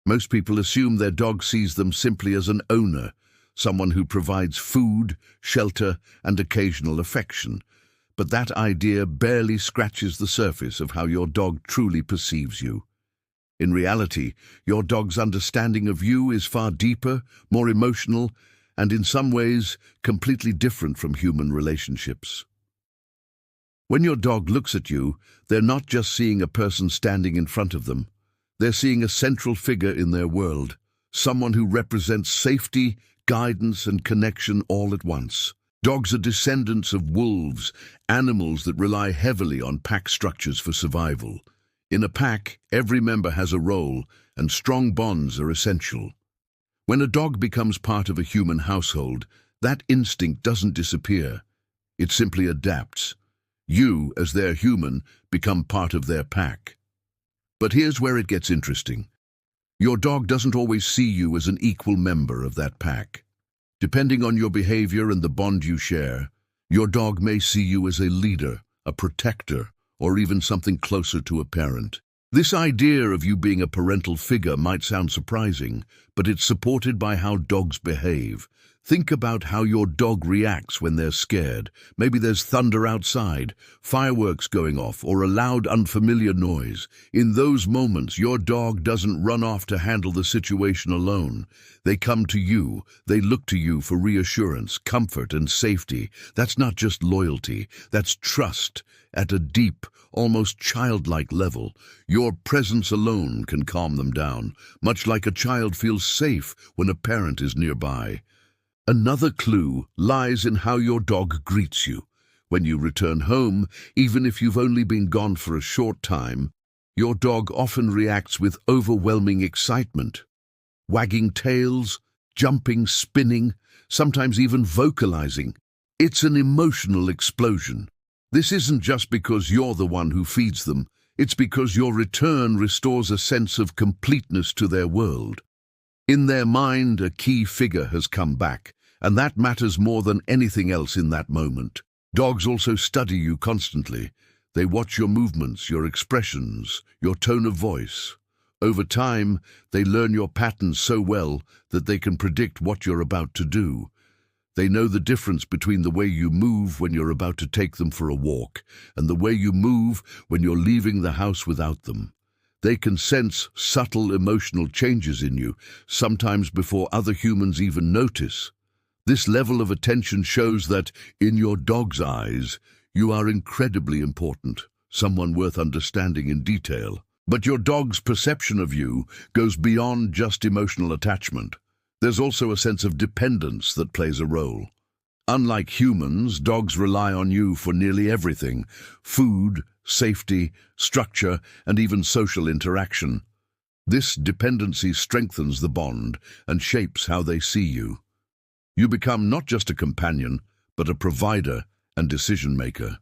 Most people assume their dog sees them simply as an owner, someone who provides food, shelter, and occasional affection. But that idea barely scratches the surface of how your dog truly perceives you. In reality, your dog's understanding of you is far deeper, more emotional, and in some ways, completely different from human relationships. When your dog looks at you, they're not just seeing a person standing in front of them. They're seeing a central figure in their world, someone who represents safety, guidance, and connection all at once. Dogs are descendants of wolves, animals that rely heavily on pack structures for survival. In a pack, every member has a role, and strong bonds are essential. When a dog becomes part of a human household, that instinct doesn't disappear. It simply adapts. You, as their human, become part of their pack. But here's where it gets interesting. Your dog doesn't always see you as an equal member of that pack. Depending on your behavior and the bond you share, your dog may see you as a leader, a protector, or even something closer to a parent. This idea of you being a parental figure might sound surprising, but it's supported by how dogs behave. Think about how your dog reacts when they're scared. Maybe there's thunder outside, fireworks going off, or a loud, unfamiliar noise. In those moments, your dog doesn't run off to handle the situation alone. They come to you. They look to you for reassurance, comfort, and safety. That's not just loyalty. That's trust at a deep, almost childlike level. Your presence alone can calm them down, much like a child feels safe when a parent is nearby. Another clue lies in how your dog greets you. When you return home, even if you've only been gone for a short time, your dog often reacts with overwhelming excitement. Wagging tails, jumping, spinning, sometimes even vocalizing. It's an emotional explosion. This isn't just because you're the one who feeds them. It's because your return restores a sense of completeness to their world. In their mind, a key figure has come back, and that matters more than anything else in that moment. Dogs also study you constantly. They watch your movements, your expressions, your tone of voice. Over time, they learn your patterns so well that they can predict what you're about to do. They know the difference between the way you move when you're about to take them for a walk and the way you move when you're leaving the house without them. They can sense subtle emotional changes in you, sometimes before other humans even notice. This level of attention shows that, in your dog's eyes, you are incredibly important, someone worth understanding in detail. But your dog's perception of you goes beyond just emotional attachment. There's also a sense of dependence that plays a role. Unlike humans, dogs rely on you for nearly everything: food, safety, structure, and even social interaction. This dependency strengthens the bond and shapes how they see you. You become not just a companion, but a provider and decision-maker.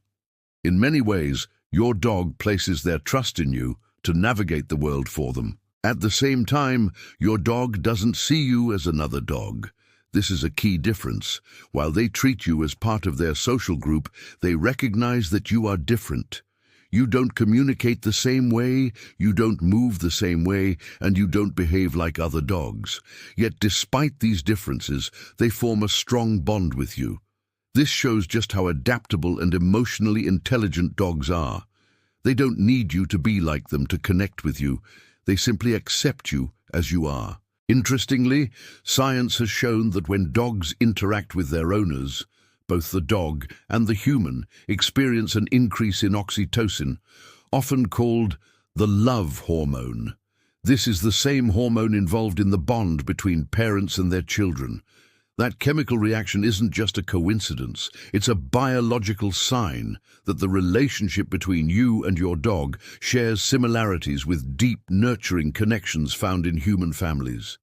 In many ways, your dog places their trust in you to navigate the world for them. At the same time, your dog doesn't see you as another dog. This is a key difference. While they treat you as part of their social group, they recognize that you are different. You don't communicate the same way, you don't move the same way, and you don't behave like other dogs. Yet despite these differences, they form a strong bond with you. This shows just how adaptable and emotionally intelligent dogs are. They don't need you to be like them to connect with you. They simply accept you as you are. Interestingly, science has shown that when dogs interact with their owners, both the dog and the human experience an increase in oxytocin, often called the love hormone. This is the same hormone involved in the bond between parents and their children. That chemical reaction isn't just a coincidence, it's a biological sign that the relationship between you and your dog shares similarities with deep, nurturing connections found in human families.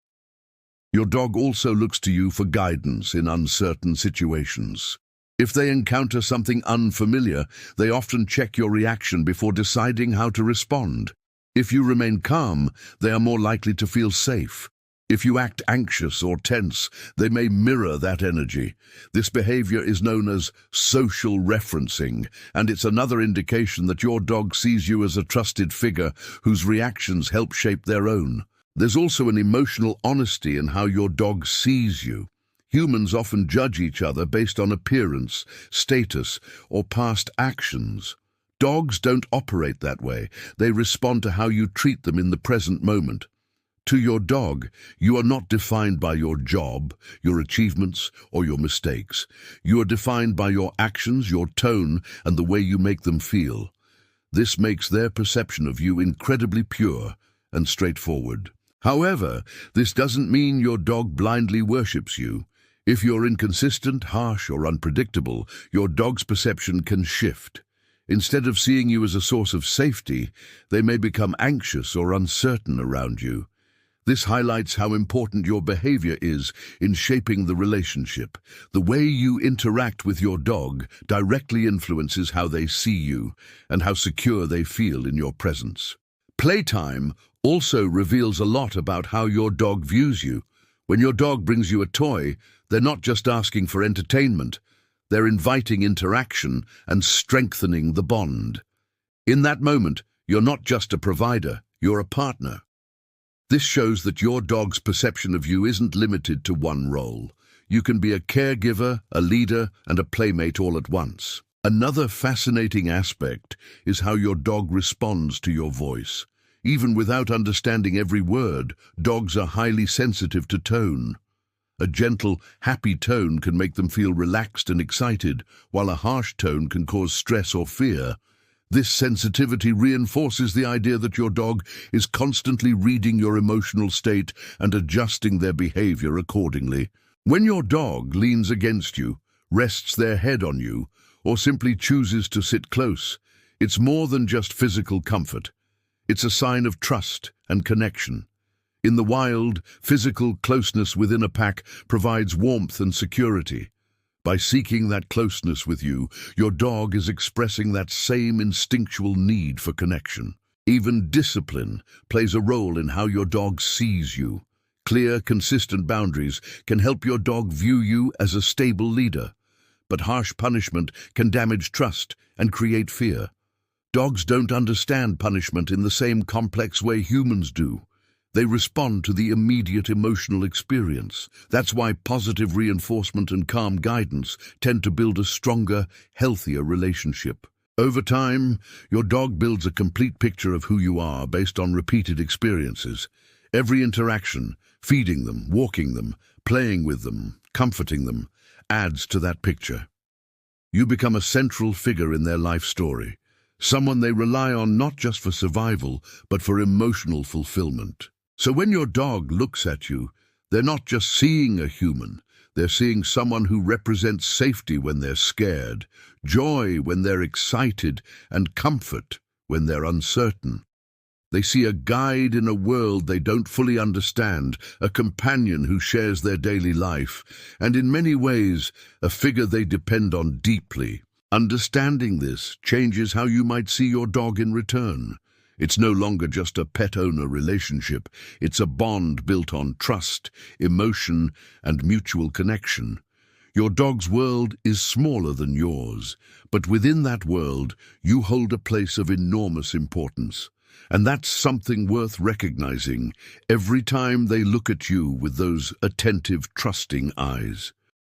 Your dog also looks to you for guidance in uncertain situations. If they encounter something unfamiliar, they often check your reaction before deciding how to respond. If you remain calm, they are more likely to feel safe. If you act anxious or tense, they may mirror that energy. This behavior is known as social referencing, and it's another indication that your dog sees you as a trusted figure whose reactions help shape their own. There's also an emotional honesty in how your dog sees you. Humans often judge each other based on appearance, status, or past actions. Dogs don't operate that way. They respond to how you treat them in the present moment. To your dog, you are not defined by your job, your achievements, or your mistakes. You are defined by your actions, your tone, and the way you make them feel. This makes their perception of you incredibly pure and straightforward. However, this doesn't mean your dog blindly worships you. If you're inconsistent, harsh, or unpredictable, your dog's perception can shift. Instead of seeing you as a source of safety, they may become anxious or uncertain around you. This highlights how important your behavior is in shaping the relationship. The way you interact with your dog directly influences how they see you and how secure they feel in your presence. Playtime also reveals a lot about how your dog views you. When your dog brings you a toy, they're not just asking for entertainment. They're inviting interaction and strengthening the bond. In that moment, you're not just a provider, you're a partner. This shows that your dog's perception of you isn't limited to one role. You can be a caregiver, a leader, and a playmate all at once. Another fascinating aspect is how your dog responds to your voice. Even without understanding every word, dogs are highly sensitive to tone. A gentle, happy tone can make them feel relaxed and excited, while a harsh tone can cause stress or fear. This sensitivity reinforces the idea that your dog is constantly reading your emotional state and adjusting their behavior accordingly. When your dog leans against you, rests their head on you, or simply chooses to sit close, it's more than just physical comfort. It's a sign of trust and connection. In the wild, physical closeness within a pack provides warmth and security. By seeking that closeness with you, your dog is expressing that same instinctual need for connection. Even discipline plays a role in how your dog sees you. Clear, consistent boundaries can help your dog view you as a stable leader, but harsh punishment can damage trust and create fear. Dogs don't understand punishment in the same complex way humans do. They respond to the immediate emotional experience. That's why positive reinforcement and calm guidance tend to build a stronger, healthier relationship. Over time, your dog builds a complete picture of who you are based on repeated experiences. Every interaction, feeding them, walking them, playing with them, comforting them, adds to that picture. You become a central figure in their life story, someone they rely on not just for survival, but for emotional fulfillment. So when your dog looks at you, they're not just seeing a human, they're seeing someone who represents safety when they're scared, joy when they're excited, and comfort when they're uncertain. They see a guide in a world they don't fully understand, a companion who shares their daily life, and in many ways, a figure they depend on deeply. Understanding this changes how you might see your dog in return. It's no longer just a pet-owner relationship. It's a bond built on trust, emotion, and mutual connection. Your dog's world is smaller than yours, but within that world, you hold a place of enormous importance. And that's something worth recognizing every time they look at you with those attentive, trusting eyes.